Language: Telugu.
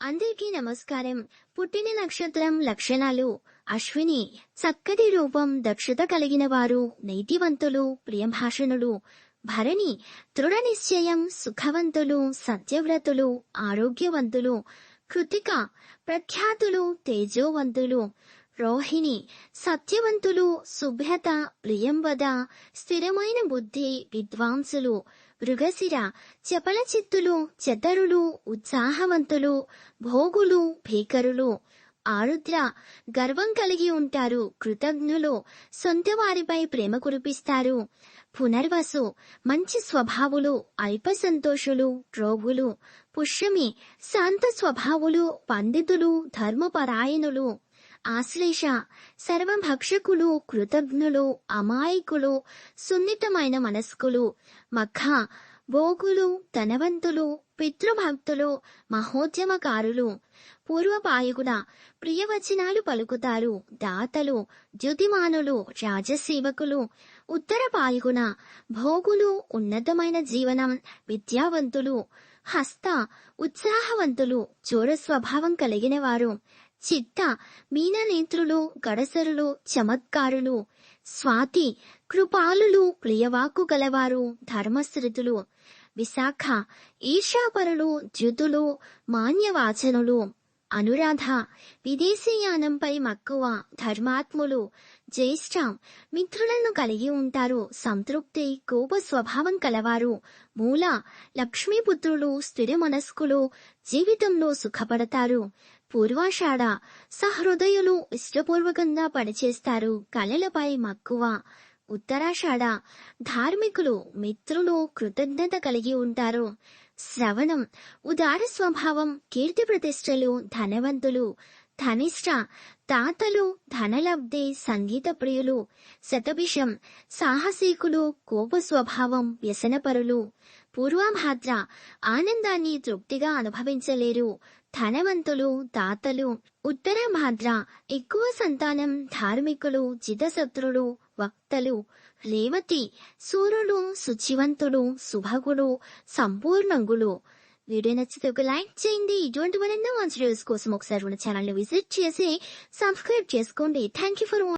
అందరికీ నమస్కారం. పుట్టిన నక్షత్రం లక్షణాలు. అశ్విని చక్కటి రూపం, దక్షత కలిగిన వారు, నీతివంతులు, ప్రియభాషణులు. భరణి దృఢ నిశ్చయం, సుఖవంతులు, సత్యవ్రతులు, ఆరోగ్యవంతులు. కృతిక ప్రఖ్యాతులు, తేజోవంతులు. రోహిణి సత్యవంతులు, శుభ్రత, ప్రియంవద, స్థిరమైన బుద్ధి, విద్వాంసులు. మృగశిర చపల చిత్తులు, చతరులు, ఉత్సాహవంతులు, భోగులు, భీకరులు. ఆరుద్ర గర్వం కలిగి ఉంటారు, కృతజ్ఞులు, సొంత వారిపై ప్రేమ కురిపిస్తారు. పునర్వసు మంచి స్వభావులు, అల్ప సంతోషులు, రోగులు. పుష్యమి శాంత స్వభావులు, పండితులు, ధర్మపరాయణులు. ఆశ్లేష సర్వభక్షకులు, కృతజ్ఞులు, అమాయకులు, సున్నితమైన మనస్కులు. మఖ భోగులు, ధనవంతులు, పితృభక్తులు, మహోద్యమకారులు. పూర్వపాయకుడ ప్రియవచనాలు పలుకుతారు, దాతలు, ద్యుతిమానులు, రాజసేవకులు. ఉత్తర పాయకున భోగులు, ఉన్నతమైన జీవనం, విద్యావంతులు. హస్త ఉత్సాహవంతులు, చోర స్వభావం కలిగిన వారు. చిత్త మీననేత్రులు, గడసరులు, చమత్కారులు. స్వాతి కృపాలులు, ప్రియవాక్కు గలవారు, ధర్మశ్రుతులు. విశాఖ ఈర్షాపరులు, ద్యుతులు, మాన్యవాచనులు. అనురాధ విదేశీయానంపై మక్కువ, ధర్మాత్ములు. జ్యేష్ఠ మిత్రులను కలిగి ఉంటారు, సంతృప్తి, కోప స్వభావం కలవారు. మూల లక్ష్మీపుత్రులు, స్థిర మనస్కులు, జీవితంలో సుఖపడతారు. పూర్వాషాఢ సహృదయులు, ఇష్టపూర్వకంగా పనిచేస్తారు, కళలపై మక్కువ. ఉత్తరాషాఢ ధార్మికులు, మిత్రులు, కృతజ్ఞత కలిగి ఉంటారు. శ్రవణం ఉదార స్వభావం, కీర్తి ప్రతిష్టలు, ధనవంతులు. ధనిష్ట తాతలు, ధనలబ్ధి, సంగీత ప్రియులు. శతభిషం సాహసీకులు, కోప స్వభావం, వ్యసనపరులు. పూర్వభాద్ర ఆనందాన్ని తృప్తిగా అనుభవించలేరు, ధనవంతులు, దాతలు. ఉత్తర భాద్ర ఎక్కువ సంతానం, ధార్మికులు, జితశత్రులు, వక్తలు. రేవతి సూర్యులు, శుచివంతులు, శుభగులు, సంపూర్ణంగులు. వీడియో నచ్చితే ఒక లైక్ చేయండి. ఇటువంటి మరెన్నో మంచి వీడియోస్ కోసం ఒకసారి మన ఛానల్ ని విజిట్ చేసి సబ్స్క్రైబ్ చేసుకోండి. Thank you for watching.